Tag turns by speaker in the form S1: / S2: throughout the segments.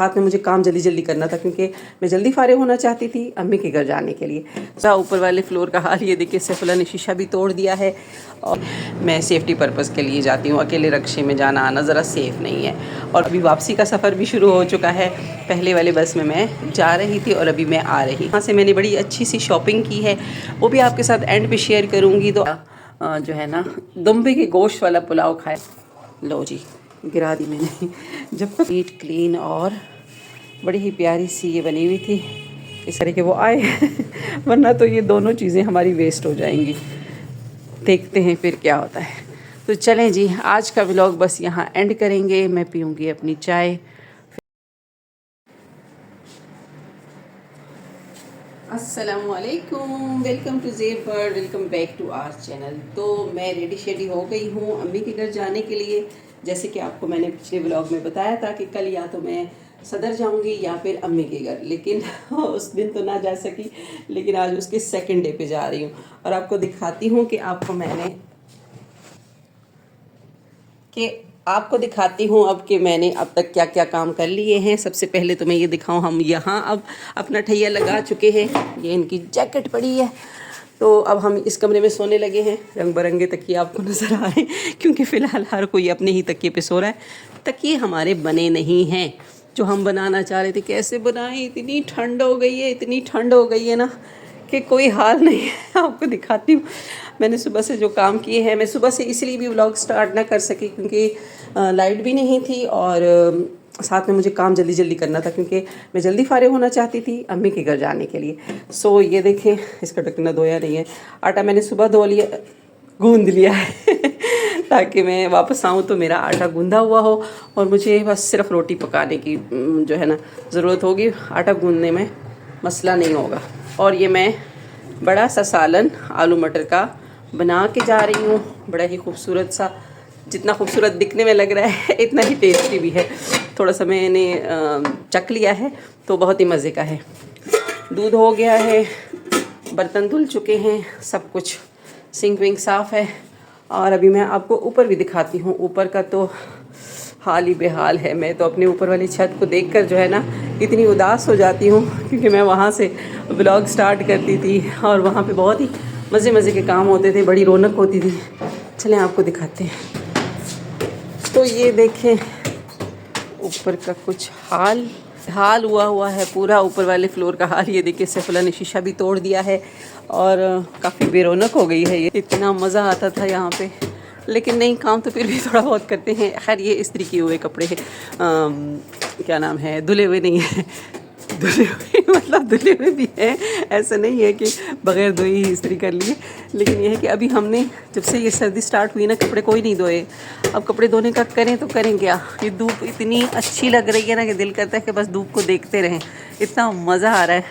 S1: साथ में मुझे काम जल्दी जल्दी करना था क्योंकि मैं जल्दी फारिग होना चाहती थी अम्मी के घर जाने के लिए। ऊपर वाले फ्लोर का हाल ये देखिए, सैफुल्लाह ने शीशा भी तोड़ दिया है। और मैं सेफ़्टी पर्पज़ के लिए जाती हूँ, अकेले रक्शे में जाना आना ज़रा सेफ़ नहीं है। और अभी वापसी का सफ़र भी शुरू हो चुका है। पहले वाले बस में मैं जा रही थी और अभी मैं आ रही। वहाँ से मैंने बड़ी अच्छी सी शॉपिंग की है, वो भी आपके साथ एंड पे शेयर करूँगी। तो जो है ना, दुम्बे के गोश्त वाला पुलाव खाए। लो जी, गिरा दी मैंने। जब तक नीट क्लीन और बड़ी ही प्यारी सी ये बनी हुई थी, इस तरह के वो आए वरना तो ये दोनों चीज़ें हमारी वेस्ट हो जाएंगी। देखते हैं फिर क्या होता है। तो चलें जी, आज का व्लॉग बस यहाँ एंड करेंगे। मैं पीऊँगी अपनी चाय। अस्सलामुअलैकुम, welcome to Zeb world, welcome back to our channel. तो मैं रेडी शेडी हो गई हूँ अम्मी के घर जाने के लिए। जैसे कि आपको मैंने पिछले व्लॉग में बताया था कि कल या तो मैं सदर जाऊंगी या फिर अम्मी के घर, लेकिन उस दिन तो ना जा सकी, लेकिन आज उसके सेकंड डे पे जा रही हूँ। और आपको दिखाती हूँ कि आपको दिखाती हूँ अब कि मैंने अब तक क्या क्या काम कर लिए हैं। सबसे पहले तो मैं ये दिखाऊँ, हम यहाँ अब अपना ठैया लगा चुके हैं। ये इनकी जैकेट पड़ी है, तो अब हम इस कमरे में सोने लगे हैं। रंग बिरंगे तकिए आपको नज़र आ रहे हैं क्योंकि फ़िलहाल हर कोई अपने ही तकिए पे सो रहा है। तकिए हमारे बने नहीं हैं जो हम बनाना चाह रहे थे। कैसे बनाएं, इतनी ठंड हो गई है, इतनी ठंड हो गई है ना कि कोई हाल नहीं है। आपको दिखाती हूँ मैंने सुबह से जो काम किए हैं। मैं सुबह से इसलिए भी व्लॉग स्टार्ट ना कर सकी क्योंकि लाइट भी नहीं थी और साथ में मुझे काम जल्दी जल्दी करना था क्योंकि मैं जल्दी फारिग होना चाहती थी अम्मी के घर जाने के लिए। सो ये देखें, इसका ढक्कन धोया नहीं है। आटा मैंने सुबह धो लिया, गूंद लिया है ताकि मैं वापस आऊँ तो मेरा आटा गूंदा हुआ हो और मुझे बस सिर्फ रोटी पकाने की जो है ना ज़रूरत होगी। आटा गूंदने में मसला नहीं होगा। और ये मैं बड़ा सा सालन आलू मटर का बना के जा रही हूँ। बड़ा ही खूबसूरत सा, जितना खूबसूरत दिखने में लग रहा है इतना ही टेस्टी भी है। थोड़ा सा मैंने चख लिया है तो बहुत ही मज़े का है। दूध हो गया है, बर्तन धुल चुके हैं, सब कुछ सिंक विंक साफ़ है। और अभी मैं आपको ऊपर भी दिखाती हूँ। ऊपर का तो हाल ही बेहाल है। मैं तो अपने ऊपर वाली छत को देखकर जो है ना इतनी उदास हो जाती हूँ क्योंकि मैं वहाँ से व्लॉग स्टार्ट करती थी और वहाँ पे बहुत ही मज़े मज़े के काम होते थे, बड़ी रौनक होती थी। चलें आपको दिखाते हैं। तो ये देखें ऊपर का कुछ हाल हुआ है पूरा। ऊपर वाले फ्लोर का हाल ये देखिए, सैफुल्लाह ने शीशा भी तोड़ दिया है और काफ़ी बेरौनक हो गई है। ये इतना मज़ा आता था यहाँ पे, लेकिन नहीं, काम तो फिर भी थोड़ा बहुत करते हैं। खैर ये इस्त्री किए हुए कपड़े हैं, क्या नाम है, धुले हुए नहीं है। धुले हुए मतलब धुले हुए भी हैं, ऐसा नहीं है कि बग़ैर धोए ही इस्त्री कर लिए। लेकिन यह है कि अभी हमने जब से ये सर्दी स्टार्ट हुई ना, कपड़े कोई नहीं धोए। अब कपड़े धोने का करें तो करें क्या। ये धूप इतनी अच्छी लग रही है ना कि दिल करता है कि बस धूप को देखते रहें, इतना मज़ा आ रहा है।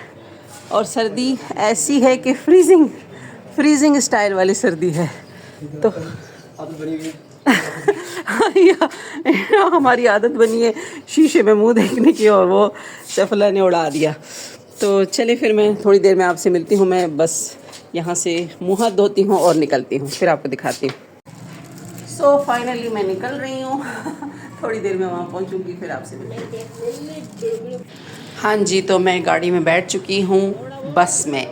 S1: और सर्दी ऐसी है कि फ्रीजिंग स्टाइल वाली सर्दी है। तो हमारी आदत बनी है शीशे में मुंह देखने की और वो सैफुल्लाह ने उड़ा दिया। तो चले फिर मैं थोड़ी देर में आपसे मिलती हूँ। मैं बस यहाँ से मुँह हाथ धोती हूँ और निकलती हूँ, फिर आपको दिखाती हूँ। सो फाइनली मैं निकल रही हूँ थोड़ी देर में वहाँ पहुँचूँगी, फिर आपसे मिलती हूँ। हाँ जी, तो मैं गाड़ी में बैठ चुकी हूँ, बस में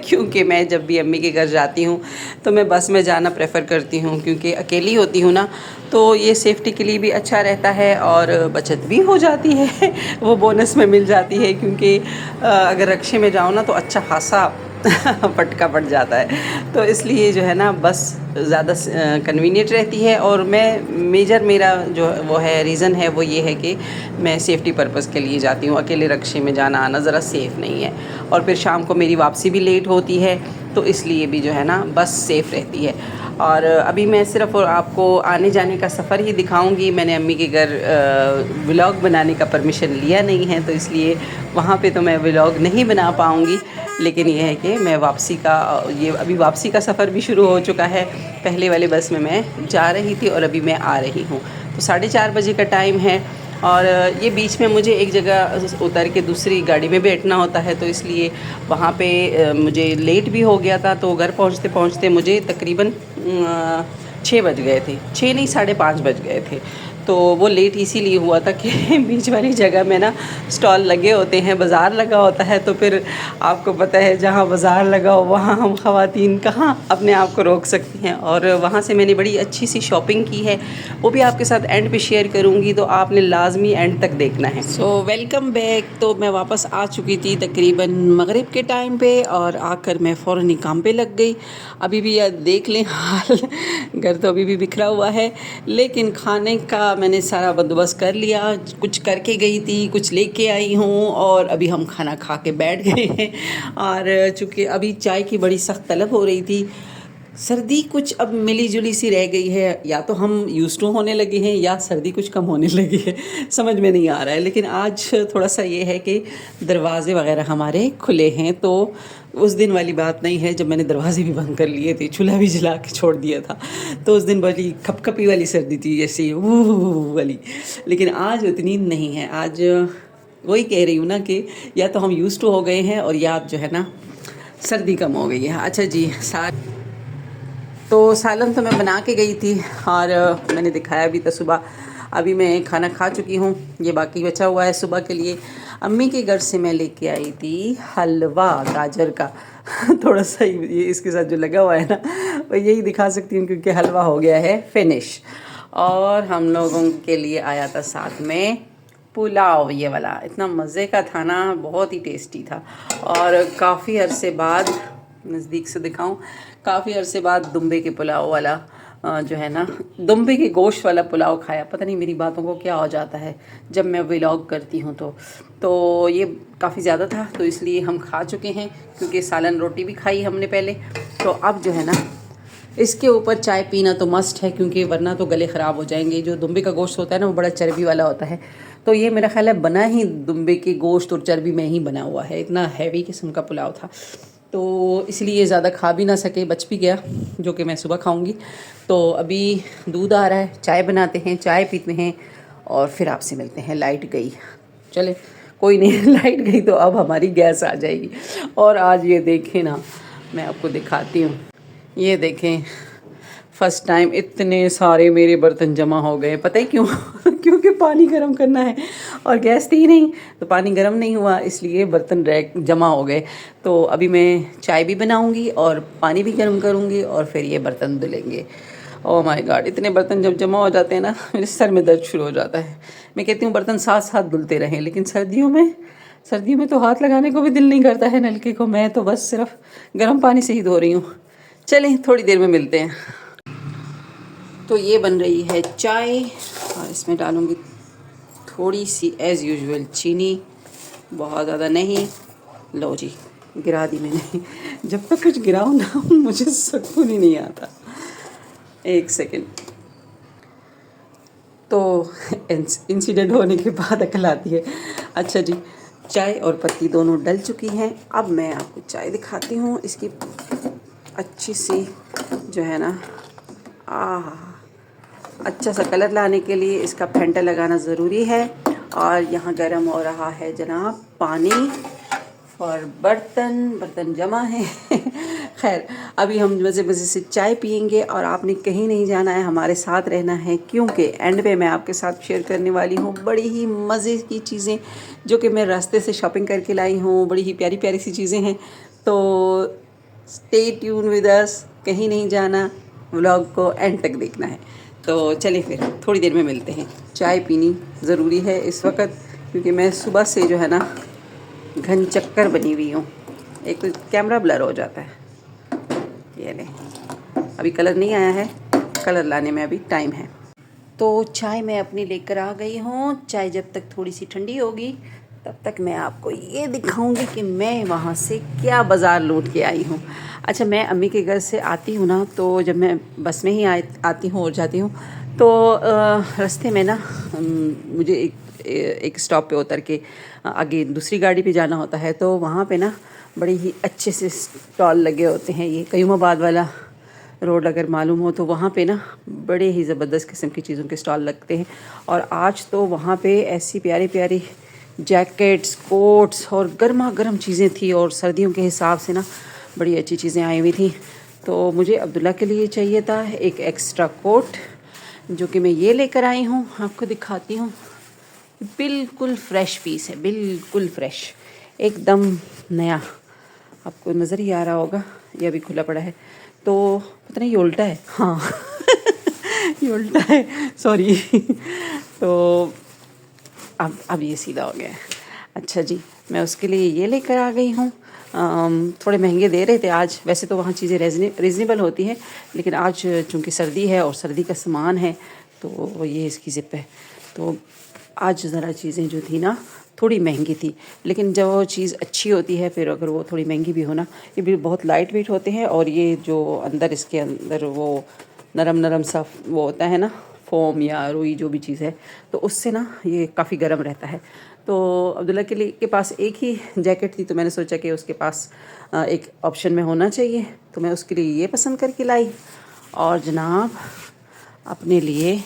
S1: क्योंकि मैं जब भी अम्मी के घर जाती हूँ तो मैं बस में जाना प्रेफर करती हूँ क्योंकि अकेली होती हूँ ना, तो ये सेफ्टी के लिए भी अच्छा रहता है और बचत भी हो जाती है वो बोनस में मिल जाती है क्योंकि अगर रक्शे में जाओ ना तो अच्छा खासा फटका पड़ जाता है। तो इसलिए जो है ना बस ज़्यादा कन्वीनियंट रहती है। और मेरा जो वो है रीज़न है वो ये है कि मैं सेफ़्टी पर्पज़ के लिए जाती हूँ। अकेले रक्शे में जाना आना ज़रा सेफ़ नहीं है और फिर शाम को मेरी वापसी भी लेट होती है, तो इसलिए भी जो है ना बस सेफ़ रहती है। और अभी मैं सिर्फ आपको आने जाने का सफ़र ही दिखाऊंगी। मैंने अम्मी के घर व्लॉग बनाने का परमिशन लिया नहीं है, तो इसलिए वहाँ पे तो मैं व्लॉग नहीं बना पाऊँगी। लेकिन यह है कि मैं अभी वापसी का सफ़र भी शुरू हो चुका है। पहले वाले बस में मैं जा रही थी और अभी मैं आ रही हूँ। तो 4:30 बजे का टाइम है और ये बीच में मुझे एक जगह उतर के दूसरी गाड़ी में बैठना होता है, तो इसलिए वहाँ पे मुझे लेट भी हो गया था। तो घर पहुँचते पहुँचते मुझे तकरीबन 6 बज गए थे, 6 नहीं 5:30 बज गए थे। तो वो लेट इसीलिए हुआ था कि बीच वाली जगह में ना स्टॉल लगे होते हैं, बाज़ार लगा होता है, तो फिर आपको पता है जहाँ बाज़ार लगा हो वहाँ हम ख़वातीन कहाँ अपने आप को रोक सकती हैं। और वहाँ से मैंने बड़ी अच्छी सी शॉपिंग की है, वो भी आपके साथ एंड पे शेयर करूँगी, तो आपने लाजमी एंड तक देखना है। So welcome back. तो मैं वापस आ चुकी थी तकरीबन मगरिब के टाइम पे, और आकर मैं फ़ौरन ही काम पे लग गई। अभी भी देख लें हाल, घर तो अभी भी बिखरा हुआ है, लेकिन खाने का मैंने सारा बंदोबस्त कर लिया। कुछ करके गई थी, कुछ लेके आई हूँ, और अभी हम खाना खा के बैठ गए हैं। और चूँकि अभी चाय की बड़ी सख्त तलब हो रही थी, सर्दी कुछ अब मिली जुली सी रह गई है, या तो हम यूज़ टू होने लगे हैं या सर्दी कुछ कम होने लगी है, समझ में नहीं आ रहा है। लेकिन आज थोड़ा सा ये है कि दरवाज़े वगैरह हमारे खुले हैं, तो उस दिन वाली बात नहीं है जब मैंने दरवाजे भी बंद कर लिए थे, चूल्हा भी जला के छोड़ दिया था। तो उस दिन बड़ी खपखपी वाली सर्दी थी, जैसे वो वाली। लेकिन आज उतनी नहीं है। आज वही कह रही हूँ ना कि या तो हम यूज़ टू हो गए हैं, और या जो है ना सर्दी कम हो गई है। अच्छा जी, तो सालन तो मैं बना के गई थी, और मैंने दिखाया भी था सुबह। अभी मैं खाना खा चुकी हूँ, ये बाकी बचा हुआ है सुबह के लिए। अम्मी के घर से मैं लेके आई थी हलवा गाजर का। थोड़ा सा ये इसके साथ जो लगा हुआ है ना, वो यही दिखा सकती हूँ क्योंकि हलवा हो गया है फिनिश। और हम लोगों के लिए आया था साथ में पुलाव, ये वाला इतना मज़े का था ना, बहुत ही टेस्टी था। और काफ़ी अरसे बाद, नज़दीक से दिखाऊं, काफ़ी अरसे बाद दुम्बे के पुलाव वाला जो है ना, दुम्बे के गोश्त वाला पुलाव खाया। पता नहीं मेरी बातों को क्या हो जाता है जब मैं व्लॉग करती हूँ तो ये काफ़ी ज़्यादा था, तो इसलिए हम खा चुके हैं, क्योंकि सालन रोटी भी खाई हमने पहले। तो अब जो है ना, इसके ऊपर चाय पीना तो मस्ट है, क्योंकि वरना तो गले ख़राब हो जाएंगे। जो दुम्बे का गोश्त होता है ना, वो बड़ा चर्बी वाला होता है, तो ये मेरा ख्याल है बना ही दुम्बे के गोश्त और चर्बी में ही बना हुआ है। इतना हैवी किस्म का पुलाव था, तो इसलिए ज़्यादा खा भी ना सके, बच भी गया, जो कि मैं सुबह खाऊंगी। तो अभी दूध आ रहा है, चाय बनाते हैं, चाय पीते हैं, और फिर आपसे मिलते हैं। लाइट गई, चले कोई नहीं, लाइट गई तो अब हमारी गैस आ जाएगी। और आज ये देखें ना, मैं आपको दिखाती हूँ, ये देखें, फ़र्स्ट टाइम इतने सारे मेरे बर्तन जमा हो गए। पता ही क्यों? क्योंकि पानी गर्म करना है, और गैस थी ही नहीं, तो पानी गर्म नहीं हुआ, इसलिए बर्तन जमा हो गए। तो अभी मैं चाय भी बनाऊंगी और पानी भी गर्म करूंगी, और फिर ये बर्तन धुलेंगे। ओह माय गॉड, इतने बर्तन जब जमा हो जाते हैं ना, मेरे सर में दर्द शुरू हो जाता है। मैं कहती हूँ बर्तन साथ साथ धुलते रहें, लेकिन सर्दियों में तो हाथ लगाने को भी दिल नहीं करता है नलके को। मैं तो बस सिर्फ गर्म पानी से ही धो रही हूँ। चलें, थोड़ी देर में मिलते हैं। तो ये बन रही है चाय, और इसमें डालूँगी थोड़ी सी एज़ यूजुअल चीनी, बहुत ज़्यादा नहीं। लो जी, गिरा दी मैंने। जब तक कुछ गिराऊँ ना, मुझे सुकून ही नहीं आता। एक सेकेंड। तो इंसिडेंट होने के बाद अकल आती है। अच्छा जी, चाय और पत्ती दोनों डल चुकी हैं। अब मैं आपको चाय दिखाती हूँ, इसकी अच्छी सी जो है ना, अच्छा सा कलर लाने के लिए इसका फेंटा लगाना ज़रूरी है। और यहाँ गर्म हो रहा है जनाब पानी, और बर्तन जमा है। खैर, अभी हम मज़े मज़े से चाय पियेंगे, और आपने कहीं नहीं जाना है, हमारे साथ रहना है, क्योंकि एंड पे मैं आपके साथ शेयर करने वाली हूँ बड़ी ही मज़े की चीज़ें, जो कि मैं रास्ते से शॉपिंग करके लाई हूँ। बड़ी ही प्यारी प्यारी सी चीज़ें हैं, तो स्टे ट्यून विद अस, कहीं नहीं जाना, व्लॉग को एंड तक देखना है। तो चलिए फिर थोड़ी देर में मिलते हैं। चाय पीनी ज़रूरी है इस वक्त, क्योंकि मैं सुबह से जो है ना घन चक्कर बनी हुई हूँ। एक तो कैमरा ब्लर हो जाता है। ये ले, अभी कलर नहीं आया है, कलर लाने में अभी टाइम है। तो चाय मैं अपनी लेकर आ गई हूँ। चाय जब तक थोड़ी सी ठंडी होगी, तब तक मैं आपको ये दिखाऊंगी कि मैं वहाँ से क्या बाज़ार लूट के आई हूँ। अच्छा, मैं अम्मी के घर से आती हूँ ना, तो जब मैं बस में ही आती हूँ और जाती हूँ, तो रास्ते में ना मुझे एक स्टॉप पे उतर के आगे दूसरी गाड़ी पे जाना होता है। तो वहाँ पे ना बड़े ही अच्छे से स्टॉल लगे होते हैं। ये कयूमाबाद वाला रोड अगर मालूम हो, तो वहाँ पे ना बड़े ही ज़बरदस्त किस्म की चीज़ों के स्टॉल लगते हैं। और आज तो वहाँ पे ऐसी प्यारी प्यारी जैकेट्स, कोट्स और गर्मा गर्म चीज़ें थी, और सर्दियों के हिसाब से ना बड़ी अच्छी चीज़ें आई हुई थी। तो मुझे अब्दुल्ला के लिए चाहिए था एक एक्स्ट्रा कोट, जो कि मैं ये लेकर आई हूँ, आपको दिखाती हूँ। बिल्कुल फ्रेश पीस है, बिल्कुल फ्रेश, एकदम नया। आपको नज़र ही आ रहा होगा, ये अभी खुला पड़ा है। तो पता नहीं ये उल्टा है, हाँ ये उल्टा है, सॉरी तो अब ये सीधा हो गया है। अच्छा जी, मैं उसके लिए ये लेकर आ गई हूँ। थोड़े महंगे दे रहे थे आज, वैसे तो वहाँ चीज़ें रीज़नेबल होती हैं, लेकिन आज चूँकि सर्दी है और सर्दी का सामान है तो ये इसकी ज़िप है। तो आज ज़रा चीज़ें जो थी ना थोड़ी महंगी थी, लेकिन जब वो चीज़ अच्छी होती है फिर अगर वो थोड़ी महंगी भी हो ना, ये भी बहुत लाइट वेट होते हैं। और ये जो अंदर इसके अंदर वो नरम नरम सा वो होता है ना, फोम या रुई जो भी चीज़ है, तो उससे ना ये काफ़ी गर्म रहता है। तो अब्दुल्ला के पास एक ही जैकेट थी, तो मैंने सोचा कि उसके पास एक ऑप्शन में होना चाहिए, तो मैं उसके लिए ये पसंद करके लाई। और जनाब अपने लिए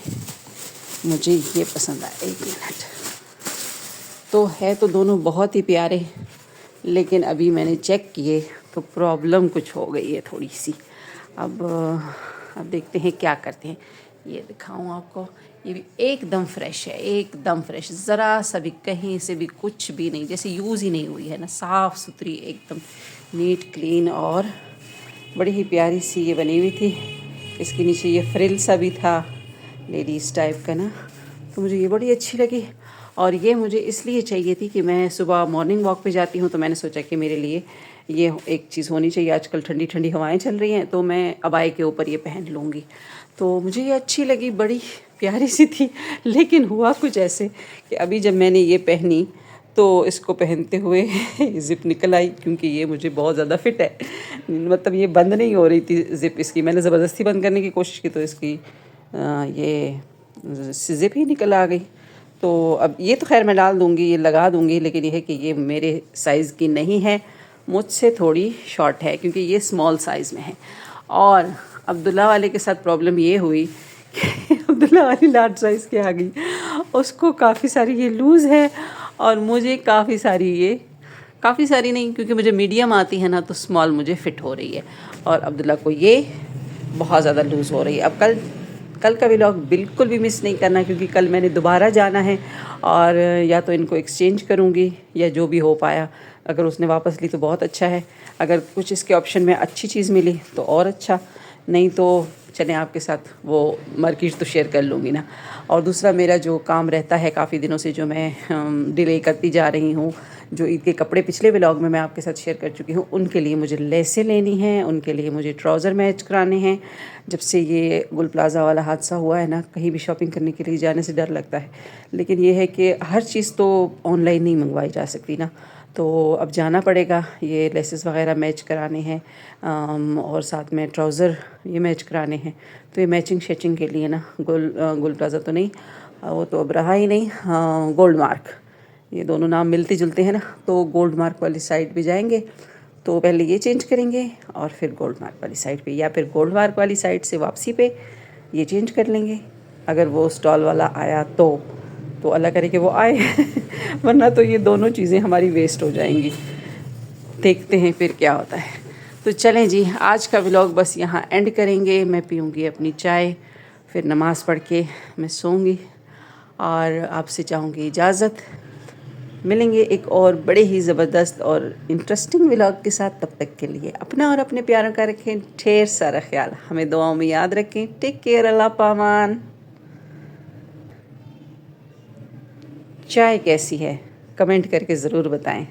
S1: मुझे ये पसंद आया, एक मिनट, तो है तो दोनों बहुत ही प्यारे, लेकिन अभी मैंने चेक किए तो प्रॉब्लम कुछ हो गई है थोड़ी सी। अब देखते हैं क्या करते हैं। ये दिखाऊं आपको, ये भी एकदम फ्रेश है, एकदम फ्रेश, ज़रा सा भी कहीं से भी कुछ भी नहीं, जैसे यूज़ ही नहीं हुई है ना, साफ़ सुथरी, एकदम नीट क्लीन, और बड़ी ही प्यारी सी ये बनी हुई थी। इसके नीचे ये फ्रिल सा भी था लेडीज़ टाइप का ना, तो मुझे ये बड़ी अच्छी लगी। और ये मुझे इसलिए चाहिए थी कि मैं सुबह मॉर्निंग वॉक पे जाती हूँ, तो मैंने सोचा कि मेरे लिए ये एक चीज़ होनी चाहिए। आजकल ठंडी ठंडी हवाएं चल रही हैं, तो मैं अबाए के ऊपर ये पहन लूँगी। तो मुझे ये अच्छी लगी, बड़ी प्यारी सी थी। लेकिन हुआ कुछ ऐसे कि अभी जब मैंने ये पहनी तो इसको पहनते हुए ज़िप निकल आई, क्योंकि ये मुझे बहुत ज़्यादा फिट है। मतलब ये बंद नहीं हो रही थी ज़िप इसकी, मैंने ज़बरदस्ती बंद करने की कोशिश की तो इसकी ये ज़िप ही निकल आ गई। तो अब ये तो खैर मैं डाल दूँगी, ये लगा दूँगी, लेकिन ये है कि ये मेरे साइज़ की नहीं है, मुझसे थोड़ी शॉर्ट है, क्योंकि ये स्मॉल साइज़ में है। और अब्दुल्ला वाले के साथ प्रॉब्लम ये हुई कि अब्दुल्ला वाली लार्ज साइज़ की आ गई, उसको काफ़ी सारी ये लूज़ है और मुझे काफ़ी सारी नहीं, क्योंकि मुझे मीडियम आती है ना, तो स्मॉल मुझे फ़िट हो रही है, और अब्दुल्ला को ये बहुत ज़्यादा लूज़ हो रही है। अब कल का व्लॉग बिल्कुल भी मिस नहीं करना, क्योंकि कल मैंने दोबारा जाना है, और या तो इनको एक्सचेंज करूँगी या जो भी हो पाया। अगर उसने वापस ली तो बहुत अच्छा है, अगर कुछ इसके ऑप्शन में अच्छी चीज़ मिली तो और अच्छा, नहीं तो चलें आपके साथ वो मार्केट तो शेयर कर लूँगी ना। और दूसरा मेरा जो काम रहता है काफ़ी दिनों से, जो मैं डिले करती जा रही हूँ, जो ईद के कपड़े पिछले व्लॉग में मैं आपके साथ शेयर कर चुकी हूँ, उनके लिए मुझे लेसें लेनी हैं, उनके लिए मुझे ट्राउज़र मैच कराने हैं। जब से ये गुल प्लाज़ा वाला हादसा हुआ है ना, कहीं भी शॉपिंग करने के लिए जाने से डर लगता है। लेकिन ये है कि हर चीज़ तो ऑनलाइन नहीं मंगवाई जा सकती ना, तो अब जाना पड़ेगा। ये लेसेस वगैरह मैच कराने हैं, और साथ में ट्राउज़र ये मैच कराने हैं। तो ये मैचिंग शेचिंग के लिए ना गुल प्लाज़ा तो नहीं, वो तो अब रहा ही नहीं, गोल्ड मार्क, ये दोनों नाम मिलते जुलते हैं ना, तो गोल्ड मार्क वाली साइड पे जाएंगे, तो पहले ये चेंज करेंगे और फिर गोल्ड मार्क वाली साइड पे, या फिर गोल्ड मार्क वाली साइड से वापसी पे ये चेंज कर लेंगे। अगर वो स्टॉल वाला आया तो अल्लाह करे कि वो आए वरना तो ये दोनों चीज़ें हमारी वेस्ट हो जाएंगी। देखते हैं फिर क्या होता है। तो चलें जी, आज का व्लॉग बस यहाँ एंड करेंगे। मैं पीऊँगी अपनी चाय, फिर नमाज़ पढ़ के मैं सोऊंगी, और आपसे चाहूँगी इजाज़त। मिलेंगे एक और बड़े ही ज़बरदस्त और इंटरेस्टिंग व्लॉग के साथ। तब तक के लिए अपना और अपने प्यारों का रखें ढेर सारा ख्याल, हमें दुआओं में याद रखें। टेक केयर, अल्लाह पामान। चाय कैसी है कमेंट करके ज़रूर बताएं।